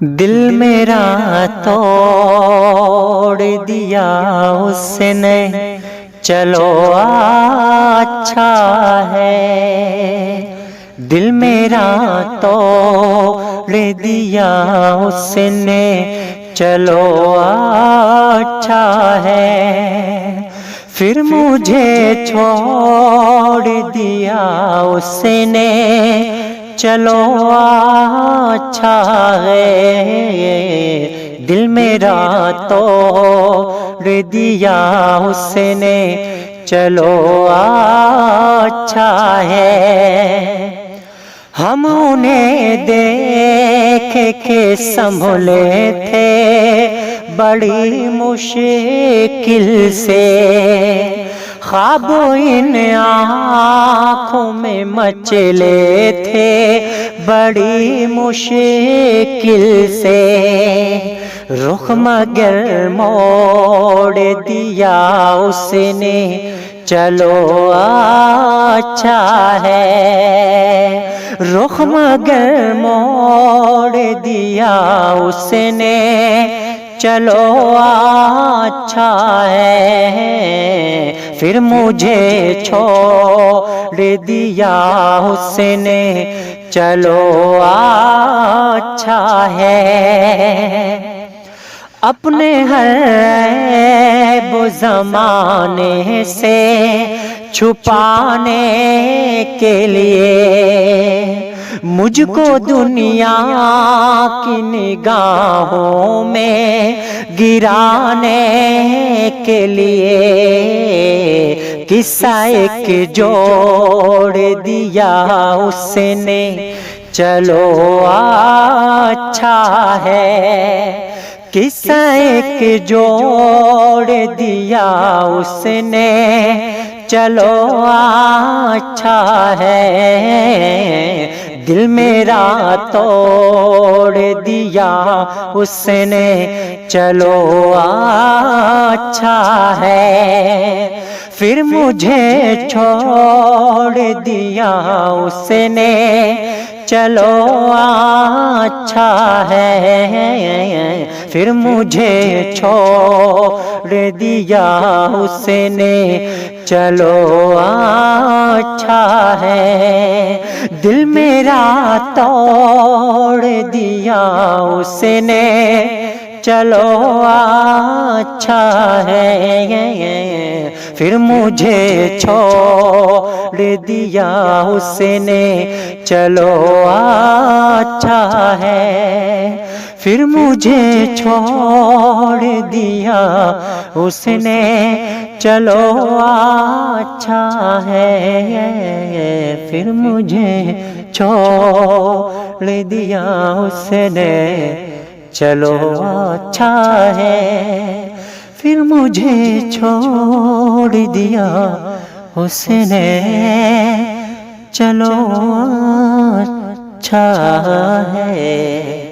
دل میرا توڑ دیا اس نے، چلو اچھا ہے۔ دل میرا توڑ دیا اس نے، چلو اچھا ہے۔ پھر مجھے چھوڑ دیا اس نے، چلو اچھا ہے۔ دل میرا توڑ دیا اس نے، چلو اچھا ہے۔ ہم انہیں دیکھ کے سنبھلے تھے بڑی مشکل سے، خواب ان آنکھوں میں مچلے تھے بڑی مشکل سے، رخ مگر موڑ دیا اس نے، چلو اچھا ہے۔ رخ مگر موڑ دیا اس نے، چلو اچھا ہے۔ پھر مجھے چھوڑ دیا اس نے، چلو اچھا ہے۔ اپنے ہر عیب زمانے سے چھپانے کے لیے، مجھ کو دنیا کی نگاہوں میں گرانے کے لیے، قصہ ایک جوڑ دیا اس نے، چلو اچھا ہے۔ قصہ ایک جوڑ دیا اس نے، چلو اچھا ہے۔ دل میرا توڑ دیا اس نے، چلو اچھا ہے۔ پھر مجھے چھوڑ دیا اس نے، چلو اچھا ہے۔ پھر مجھے چھوڑ دیا اس نے، چلو اچھا ہے۔ دل میرا توڑ دیا اس نے، چلو اچھا ہے۔ پھر مجھے چھوڑ دیا اس نے، چلو اچھا ہے۔ پھر مجھے چھوڑ دیا اس نے، چلو اچھا ہے۔ پھر مجھے چھوڑ دیا اس نے، چلو اچھا ہے۔ پھر مجھے چھوڑ دیا اس نے، چلو اچھا ہے۔